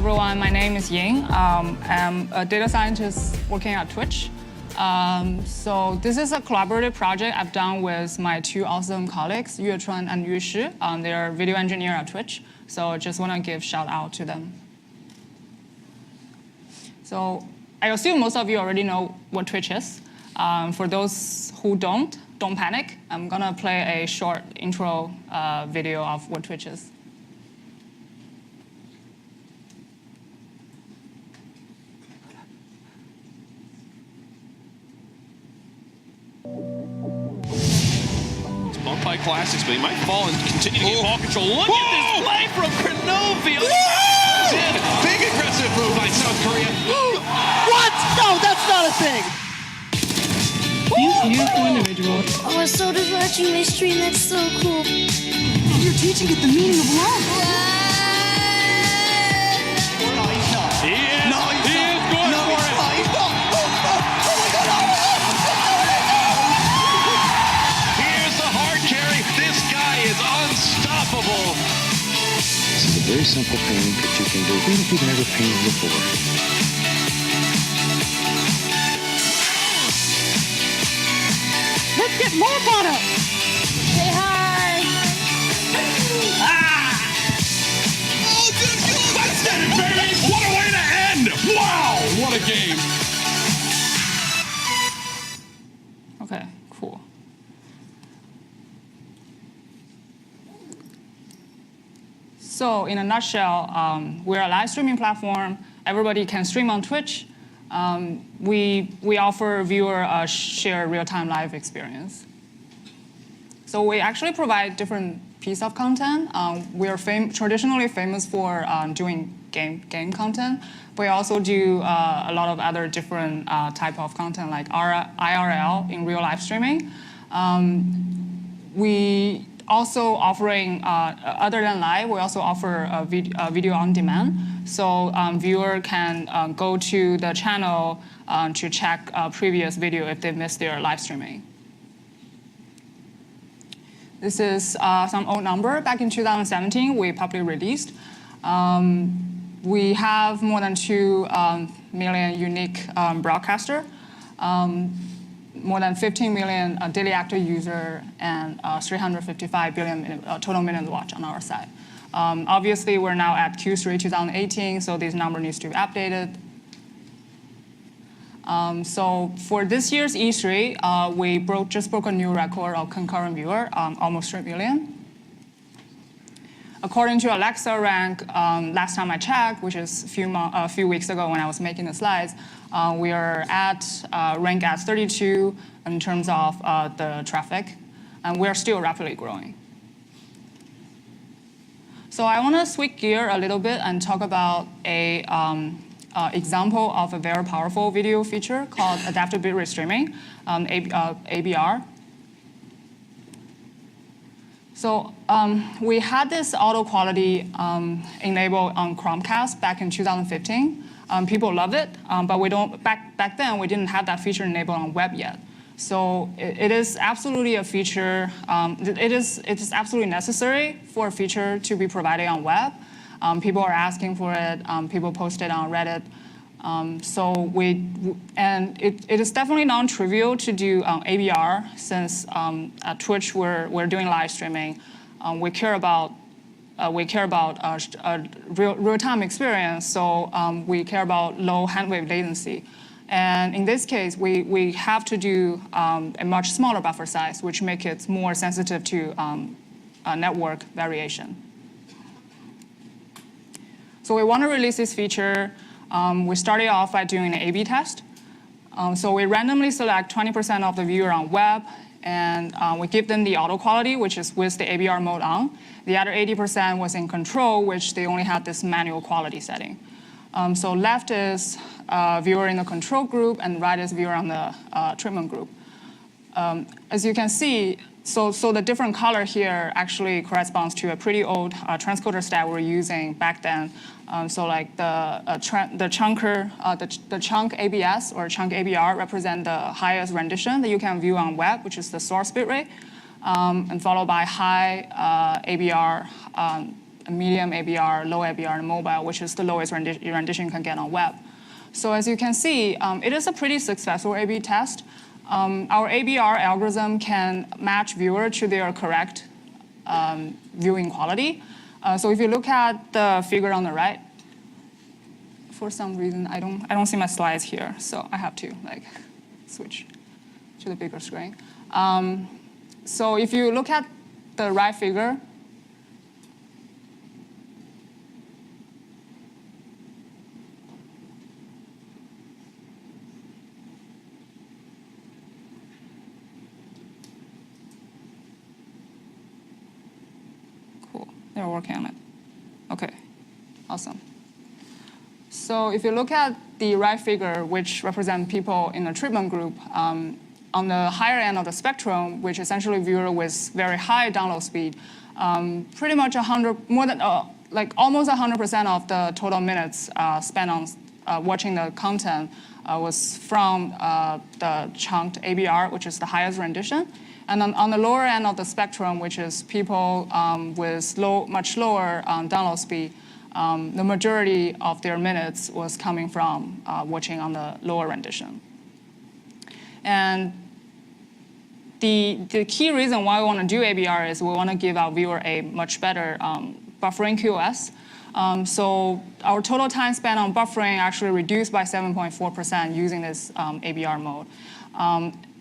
everyone. My name is Ying. I'm a data scientist working at Twitch. So this is a collaborative project I've done with my two awesome colleagues, Yuechuan and Yushi. They're video engineer at Twitch. So I just want to give shout out to them. So I assume most of you already know what Twitch is. For those who don't panic. I'm going to play a short intro video of what Twitch is. By classics, but he might fall and continue to get ball control. Look at this play from Krenovia. Big aggressive move by South Korea. What? No, that's not a thing. He's beautiful individual. Oh, so does watching my stream. That's so cool. You're teaching it the meaning of love. No, he's not. He is. No, he's he not. is going no, for he's it. not. He's not. Oh my God. Here's the hard carry. This guy is unstoppable. This is a very simple painting that you can do even if you've never painted before. Let's get more fun. Say hi. Oh, dude, that's it, baby. What a way to end. Wow, what a game. OK, cool. So in a nutshell, we're a live streaming platform. Everybody can stream on Twitch. We offer viewer a shared real-time live experience. So we actually provide different pieces of content. We are traditionally famous for doing game content. We also do a lot of other different type of content like IRL in real live streaming. We also offering, other than live, we also offer video on demand. So viewer can go to the channel to check previous video if they missed their live streaming. This is some old number. Back in 2017, we publicly released. We have more than 2 million unique broadcaster, more than 15 million daily active user, and 355 billion total minutes watched on our site. Obviously, we're now at Q3 2018, so this number needs to be updated. So for this year's E3, we just broke a new record of concurrent viewer, almost 3 million. According to Alexa rank, last time I checked, which is a few weeks ago when I was making the slides, we are at rank at 32 in terms of the traffic, and we're still rapidly growing. So I want to switch gear a little bit and talk about a example of a very powerful video feature called adaptive bitrate streaming, ABR. So we had this auto quality enabled on Chromecast back in 2015. People loved it, but we don't. Back then we didn't have that feature enabled on web yet. So it is absolutely a feature. It is absolutely necessary for a feature to be provided on web. People are asking for it. People post it on Reddit. It is definitely non-trivial to do ABR since at Twitch we're doing live streaming. We care about real-time experience, so we care about low handwave latency. And in this case, we have to do a much smaller buffer size, which makes it more sensitive to network variation. So we want to release this feature. We started off by doing an A/B test. So we randomly select 20% of the viewer on web, and we give them the auto quality, which is with the ABR mode on. The other 80% was in control, which they only had this manual quality setting. So left is viewer in the control group, and right is viewer on the treatment group. As you can see, so the different color here actually corresponds to a pretty old transcoder stack we were using back then. So like the chunk ABS or chunk ABR represent the highest rendition that you can view on web, which is the source bitrate, and followed by high ABR medium ABR, low ABR, and mobile, which is the lowest rendition you can get on web. So as you can see, it is a pretty successful A/B test. Our ABR algorithm can match viewer to their correct viewing quality. So if you look at the figure on the right, for some reason I don't see my slides here, so I have to switch to the bigger screen. So if you look at the right figure, cool, they're working on it. Okay, awesome. So if you look at the right figure, which represents people in the treatment group, on the higher end of the spectrum, which essentially viewer with very high download speed, pretty much almost 100% of the total minutes spent on watching the content was from the chunked ABR, which is the highest rendition. And on the lower end of the spectrum, which is people with much lower download speed, the majority of their minutes was coming from watching on the lower rendition. And the key reason why we want to do ABR is we want to give our viewer a much better buffering QoS. So our total time spent on buffering actually reduced by 7.4% using this ABR mode.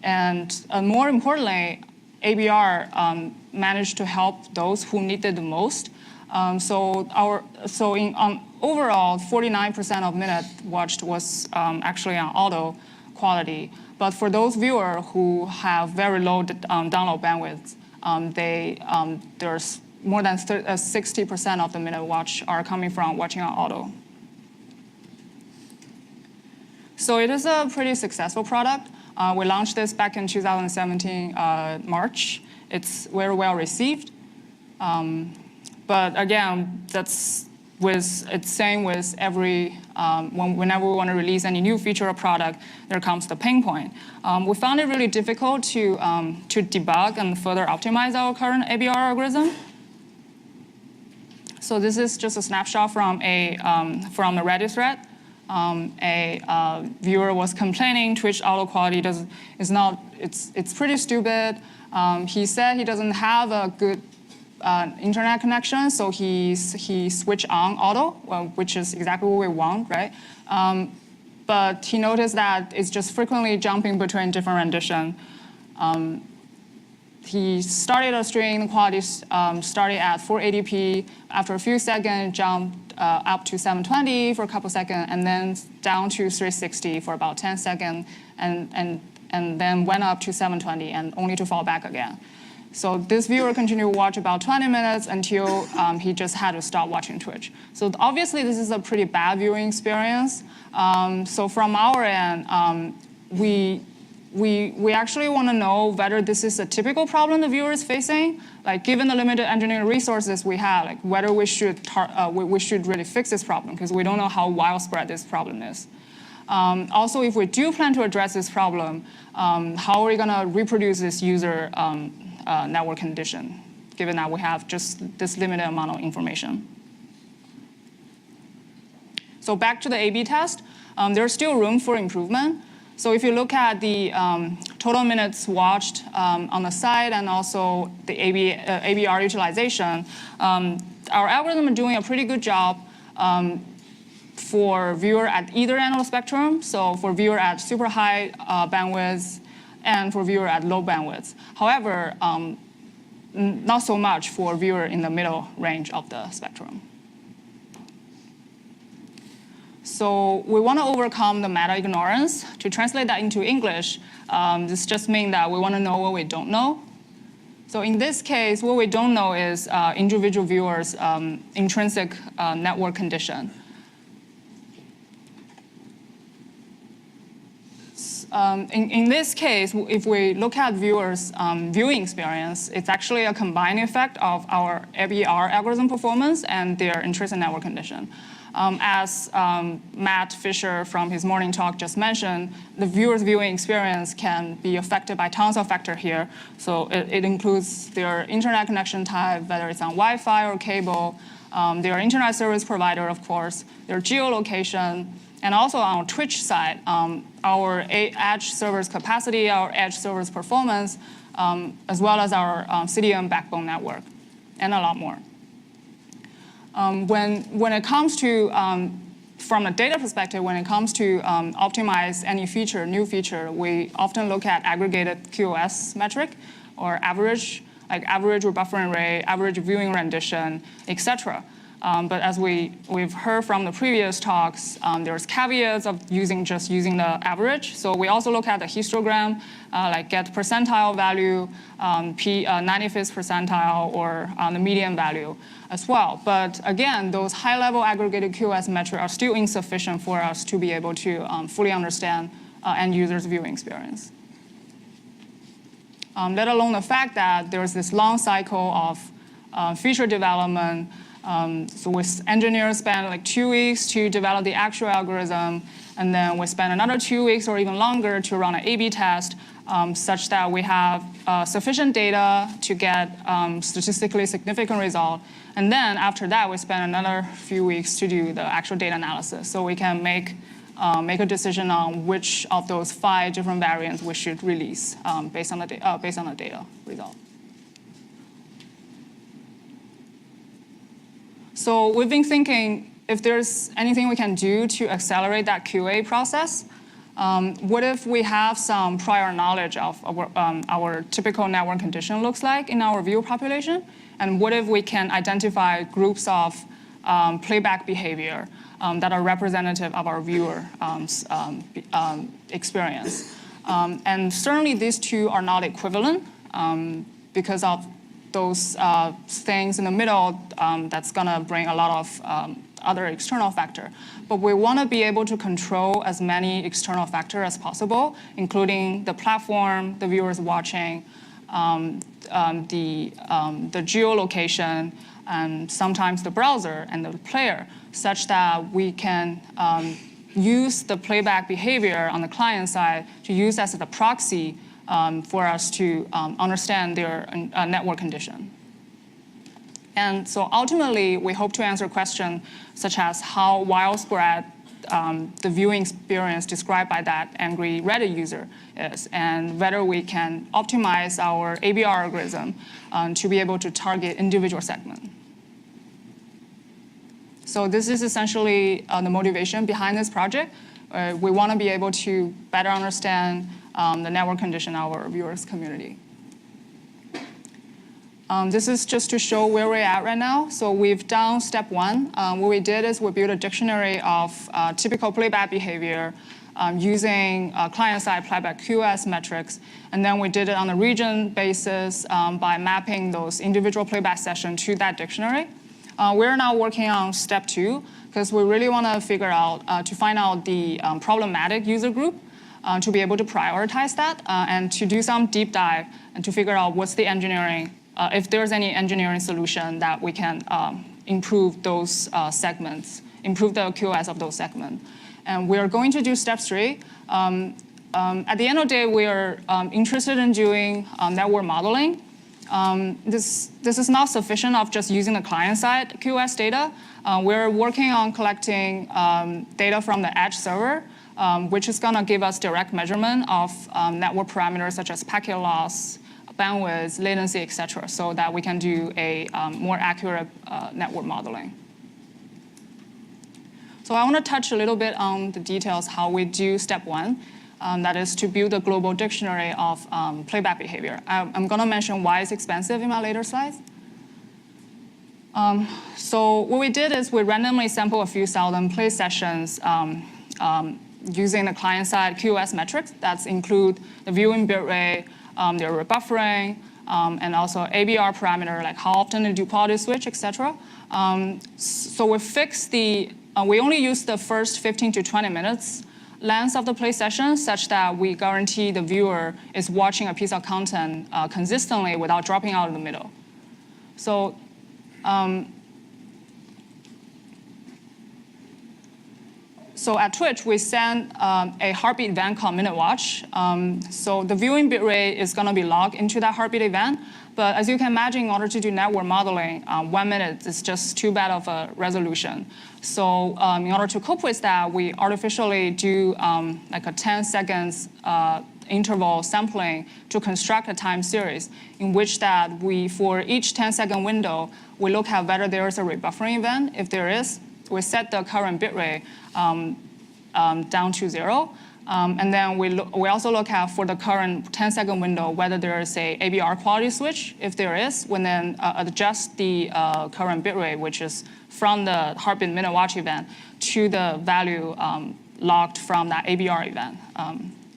And more importantly, ABR managed to help those who needed the most. Overall, 49% of minutes watched was actually on auto quality. But for those viewers who have very low download bandwidth, there's more than 60% of the minute watch are coming from watching on auto. So it is a pretty successful product. We launched this back in 2017 March. It's very well received. But again, it's same with every, whenever we want to release any new feature or product, there comes the pain point. We found it really difficult to debug and further optimize our current ABR algorithm. So this is just a snapshot from the Reddit thread. A viewer was complaining Twitch auto quality it's pretty stupid. He said he doesn't have a good internet connection, so he switched on auto, which is exactly what we want, right? But he noticed that it's just frequently jumping between different renditions. He started a stream, the quality started at 480p. After a few seconds, jumped up to 720 for a couple seconds, and then down to 360 for about 10 seconds, and then went up to 720, and only to fall back again. So this viewer continued to watch about 20 minutes until he just had to stop watching Twitch. So obviously, this is a pretty bad viewing experience. So from our end, we actually want to know whether this is a typical problem the viewer is facing. Like, given the limited engineering resources we have, like whether we should really fix this problem, because we don't know how widespread this problem is. Also, if we do plan to address this problem, how are we going to reproduce this user network condition, given that we have just this limited amount of information? So back to the A/B test, there's still room for improvement. So if you look at the total minutes watched on the side and also the ABR utilization, our algorithm is doing a pretty good job for viewer at either end of the spectrum. So for viewer at super high bandwidth and for viewer at low bandwidth. However, not so much for viewer in the middle range of the spectrum. So we want to overcome the meta ignorance. To translate that into English, this just means that we want to know what we don't know. So in this case, what we don't know is individual viewers' intrinsic network condition. In this case, if we look at viewers' viewing experience, it's actually a combined effect of our ABR algorithm performance and their intrinsic network condition. As Matt Fisher from his morning talk just mentioned, the viewer's viewing experience can be affected by tons of factors here. So it includes their internet connection type, whether it's on Wi-Fi or cable, their internet service provider, of course, their geolocation, and also on Twitch side, our edge server's capacity, our edge server's performance, as well as our CDN backbone network, and a lot more. When it comes to, from a data perspective, when it comes to optimize any feature, new feature, we often look at aggregated QoS metric, or average, like average rebuffering rate, average viewing rendition, etc. But as we've heard from the previous talks, there's caveats of just using the average. So we also look at the histogram, like get percentile value, 95th percentile, or the median value as well. But again, those high-level aggregated QoS metrics are still insufficient for us to be able to fully understand end users' viewing experience. Let alone the fact that there's this long cycle of feature development. So engineers spend like 2 weeks to develop the actual algorithm, and then we spend another 2 weeks or even longer to run an A/B test, such that we have sufficient data to get statistically significant result. And then after that, we spend another few weeks to do the actual data analysis, so we can make a decision on which of those 5 different variants we should release based on the data result. So we've been thinking if there's anything we can do to accelerate that QA process. What if we have some prior knowledge of our typical network condition looks like in our viewer population? And what if we can identify groups of playback behavior that are representative of our viewer experience? And certainly these two are not equivalent because of those things in the middle that's going to bring a lot of other external factor. But we want to be able to control as many external factors as possible, including the platform, the viewers watching, the geolocation, and sometimes the browser and the player, such that we can use the playback behavior on the client side to use as a proxy for us to understand their network condition. And so ultimately, we hope to answer questions such as how widespread the viewing experience described by that angry Reddit user is, and whether we can optimize our ABR algorithm to be able to target individual segments. So this is essentially the motivation behind this project. We want to be able to better understand the network condition of our viewers community. This is just to show where we're at right now. So we've done step 1. What we did is we built a dictionary of typical playback behavior using client-side playback QoS metrics. And then we did it on a region basis by mapping those individual playback sessions to that dictionary. We're now working on step 2 because we really want to figure out, to find out the problematic user group to be able to prioritize that and to do some deep dive and to figure out what's the engineering, if there's any engineering solution that we can improve those segments, improve the QoS of those segments. And we're going to do step 3. At the end of the day, we are interested in doing network modeling. This is not sufficient of just using the client-side QoS data. We're working on collecting data from the edge server, which is going to give us direct measurement of network parameters such as packet loss, bandwidth, latency, et cetera, so that we can do a more accurate network modeling. So I want to touch a little bit on the details how we do step 1. That is to build a global dictionary of playback behavior. I'm going to mention why it's expensive in my later slides. So what we did is we randomly sample a few thousand play sessions using the client-side QoS metrics that include the viewing bitrate, their rebuffering, and also ABR parameter, like how often they do quality switch, et cetera. So we fixed we only use the first 15 to 20 minutes length of the play session such that we guarantee the viewer is watching a piece of content consistently without dropping out in the middle. So So at Twitch, we send a heartbeat event called minute watch. So the viewing bitrate is going to be logged into that heartbeat event. But as you can imagine, in order to do network modeling, 1 minute is just too bad of a resolution. So in order to cope with that, we artificially do like a 10 seconds interval sampling to construct a time series in which that we, for each 10-second window, we look at whether there is a rebuffering event. If there is, we set the current bitrate down to 0. And then we also look at, for the current 10-second window, whether there is a ABR quality switch. If there is, we then adjust the current bitrate, which is from the heartbeat minute watch event, to the value logged from that ABR event,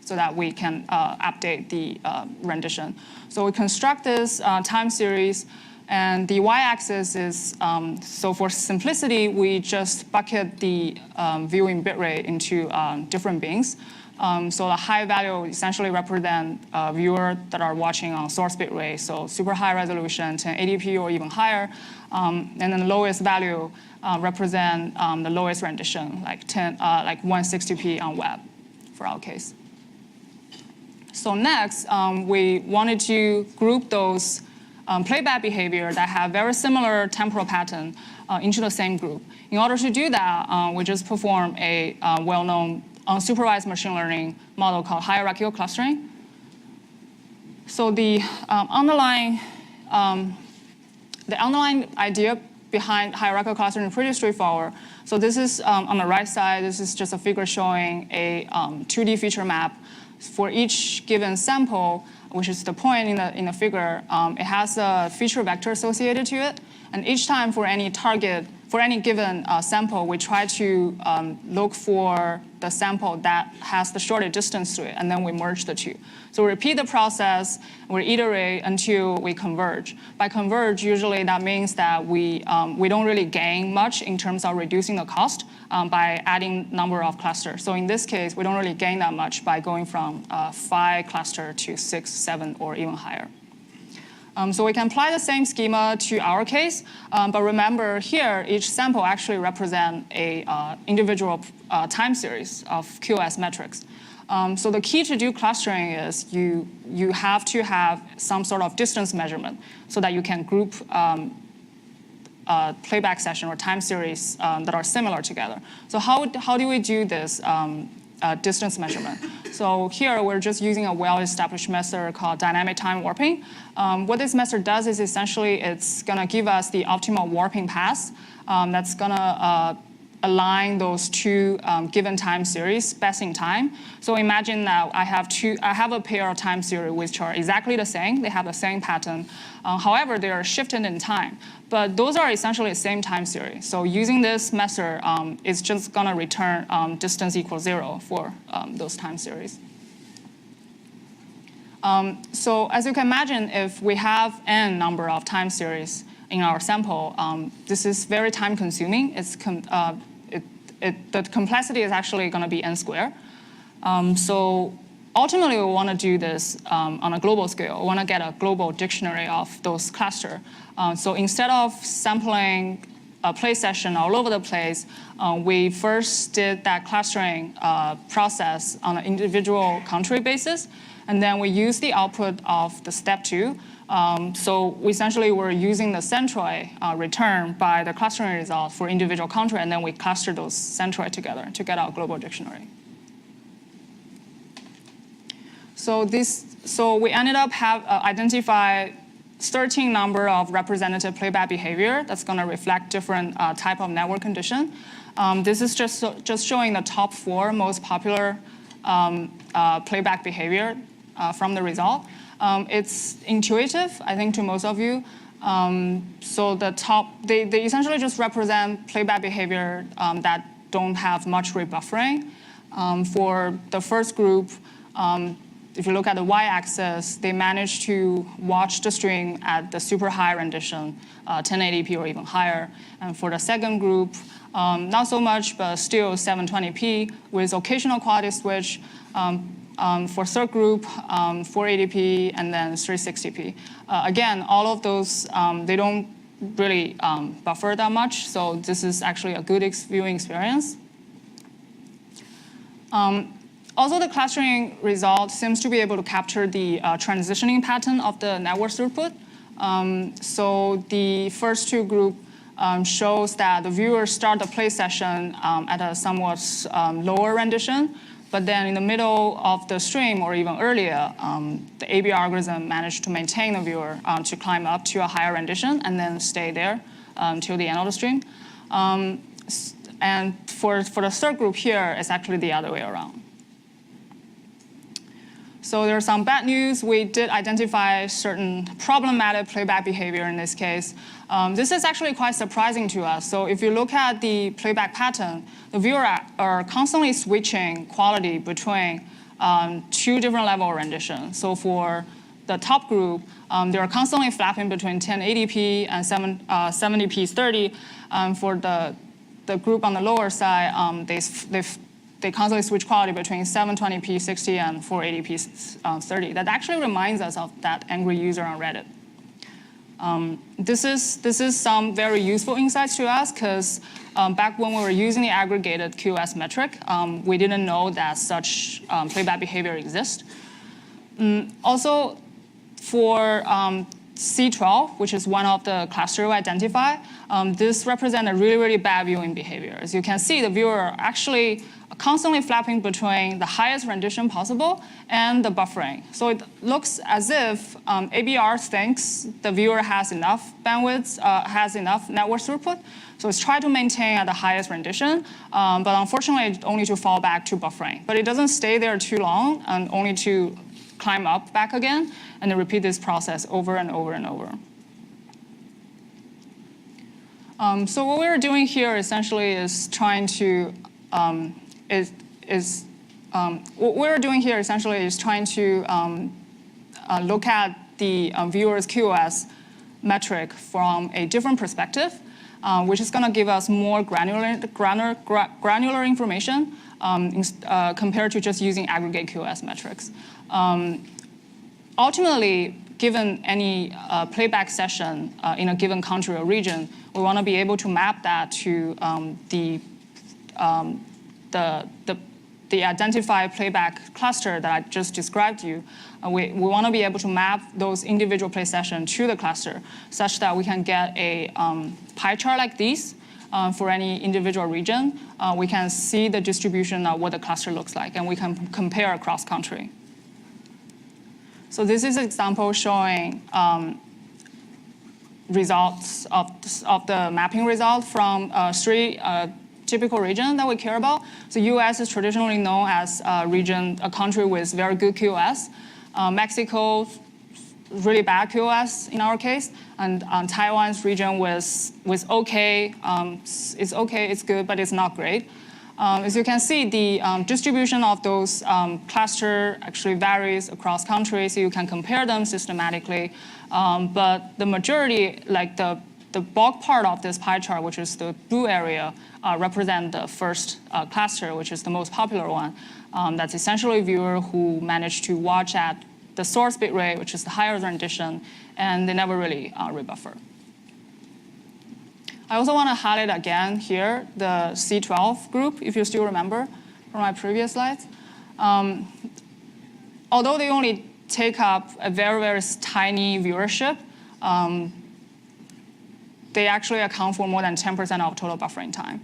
so that we can update the rendition. So we construct this time series. And the y-axis is, so for simplicity, we just bucket the viewing bitrate into different bins. So the high value essentially represent viewers that are watching on source bitrate, so super high resolution, 1080p or even higher. And then the lowest value represent the lowest rendition, like 160p on web, for our case. So next, we wanted to group those playback behavior that have very similar temporal pattern into the same group. In order to do that, we just perform a well-known unsupervised machine learning model called hierarchical clustering. So the underlying idea behind hierarchical clustering is pretty straightforward. So this is on the right side. This is just a figure showing a 2D feature map for each given sample, which is the point in the figure. It has a feature vector associated to it. And each time for any target, for any given sample, we try to look for the sample that has the shortest distance to it, and then we merge the two. So we repeat the process, we iterate until we converge. By converge, usually that means that we don't really gain much in terms of reducing the cost by adding number of clusters. So in this case, we don't really gain that much by going from 5 cluster to 6, 7, or even higher. So we can apply the same schema to our case, but remember here, each sample actually represents a individual time series of QoS metrics. So the key to do clustering is you have to have some sort of distance measurement so that you can group playback session or time series that are similar together. So how do we do this distance measurement? So here we're just using a well-established method called dynamic time warping. What this method does is essentially it's going to give us the optimal warping path that's going to align those two given time series best in time. So imagine that I have a pair of time series which are exactly the same. They have the same pattern. However, they are shifted in time. But those are essentially the same time series. So using this method, it's just going to return distance equals 0 for those time series. So as you can imagine, if we have n number of time series in our sample, this is very time consuming. The complexity is actually going to be n squared. So ultimately, we want to do this on a global scale. We want to get a global dictionary of those clusters. So instead of sampling a play session all over the place, we first did that clustering process on an individual country basis. And then we use the output of the step 2. So essentially, we're using the centroid returned by the clustering result for individual country, and then we cluster those centroid together to get our global dictionary. So we ended up identify 13 number of representative playback behavior that's going to reflect different type of network condition. This is just showing the top 4 most popular playback behavior from the result. It's intuitive, I think, to most of you. So the top, they essentially just represent playback behavior that don't have much rebuffering. For the first group, if you look at the y-axis, they managed to watch the stream at the super high rendition, 1080p or even higher. And for the second group, not so much, but still 720p with occasional quality switch. For third group, 480p and then 360p. Again, all of those, they don't really buffer that much, so this is actually a good viewing experience. Also, the clustering result seems to be able to capture the transitioning pattern of the network throughput. So the first two group shows that the viewers start the play session at a somewhat lower rendition, but then in the middle of the stream or even earlier, the AB algorithm managed to maintain the viewer to climb up to a higher rendition and then stay there till the end of the stream. And for the third group here, it's actually the other way around. So there's some bad news. We did identify certain problematic playback behavior in this case. This is actually quite surprising to us. So if you look at the playback pattern, the viewer are constantly switching quality between two different level of rendition. So for the top group, they're constantly flapping between 1080p and 70p 30. For the group on the lower side, they constantly switch quality between 720p 60 and 480p 30. That actually reminds us of that angry user on Reddit. This is some very useful insights to us because back when we were using the aggregated QoS metric, we didn't know that such playback behavior exists. Also, for C12, which is one of the clusters we identify, this represents a really, really bad viewing behavior. As you can see, the viewer are actually constantly flapping between the highest rendition possible and the buffering. So it looks as if ABR thinks the viewer has enough bandwidth, has enough network throughput. So it's trying to maintain at the highest rendition, but unfortunately, only to fall back to buffering. But it doesn't stay there too long, and only to climb up back again, and then repeat this process over and over and over. So what we're doing here essentially is trying to look at the viewer's QoS metric from a different perspective, which is going to give us more granular information compared to just using aggregate QoS metrics. Ultimately, given any playback session in a given country or region, we want to be able to map that to the identified playback cluster that I just described to you. We want to be able to map those individual play sessions to the cluster such that we can get a pie chart like this for any individual region. We can see the distribution of what the cluster looks like, and we can compare across country. So this is an example showing results of the mapping result from three typical regions that we care about. So US is traditionally known as a country with very good QoS. Mexico, really bad QoS in our case. And Taiwan's region was okay. It's okay, it's good, but it's not great. As you can see, the distribution of those cluster actually varies across countries, so you can compare them systematically. But the majority, like the bulk part of this pie chart, which is the blue area, represent the first cluster, which is the most popular one. That's essentially a viewer who managed to watch at the source bit rate, which is the higher rendition, and they never really rebuffer. I also want to highlight again here the C12 group, if you still remember from my previous slides. Although they only take up a very, very tiny viewership, they actually account for more than 10% of total buffering time.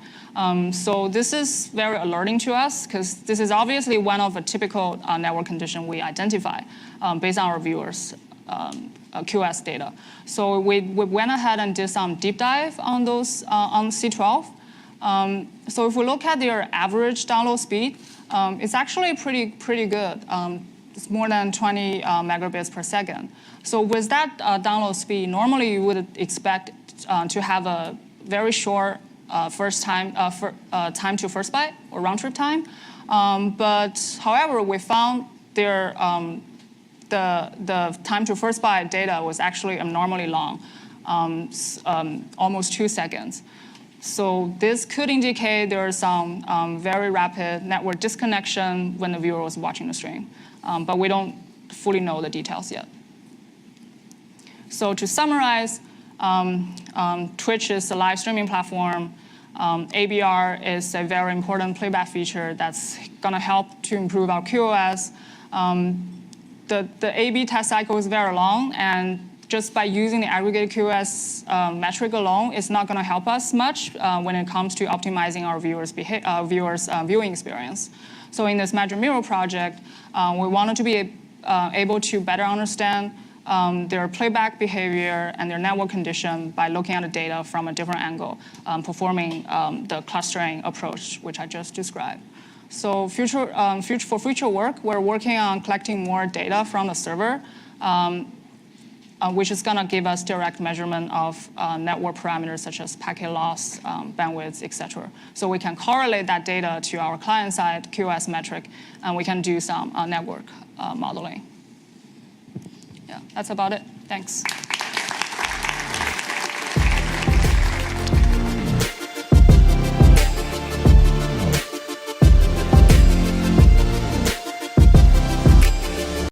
So this is very alerting to us, because this is obviously one of a typical network condition we identify based on our viewers' QoS data. So we went ahead and did some deep dive on those on C12. So if we look at their average download speed, it's actually pretty good. It's more than 20 megabits per second. So with that download speed, normally you would expect to have a very short time to first byte or round trip time. But however, we found their the time to first byte data was actually abnormally long, almost 2 seconds. So this could indicate there is some very rapid network disconnection when the viewer was watching the stream. But we don't fully know the details yet. So to summarize, Twitch is a live streaming platform ABR is a very important playback feature that's going to help to improve our QoS. The A/B test cycle is very long, and just by using the aggregated QoS metric alone, it's not going to help us much when it comes to optimizing our viewers' viewing experience. So in this Magic Mirror project, we wanted to be able to better understand their playback behavior and their network condition by looking at the data from a different angle, performing the clustering approach, which I just described. So for future work, we're working on collecting more data from the server, which is going to give us direct measurement of network parameters such as packet loss, bandwidth, etc. So we can correlate that data to our client-side QoS metric, and we can do some network modeling. Yeah, that's about it. Thanks.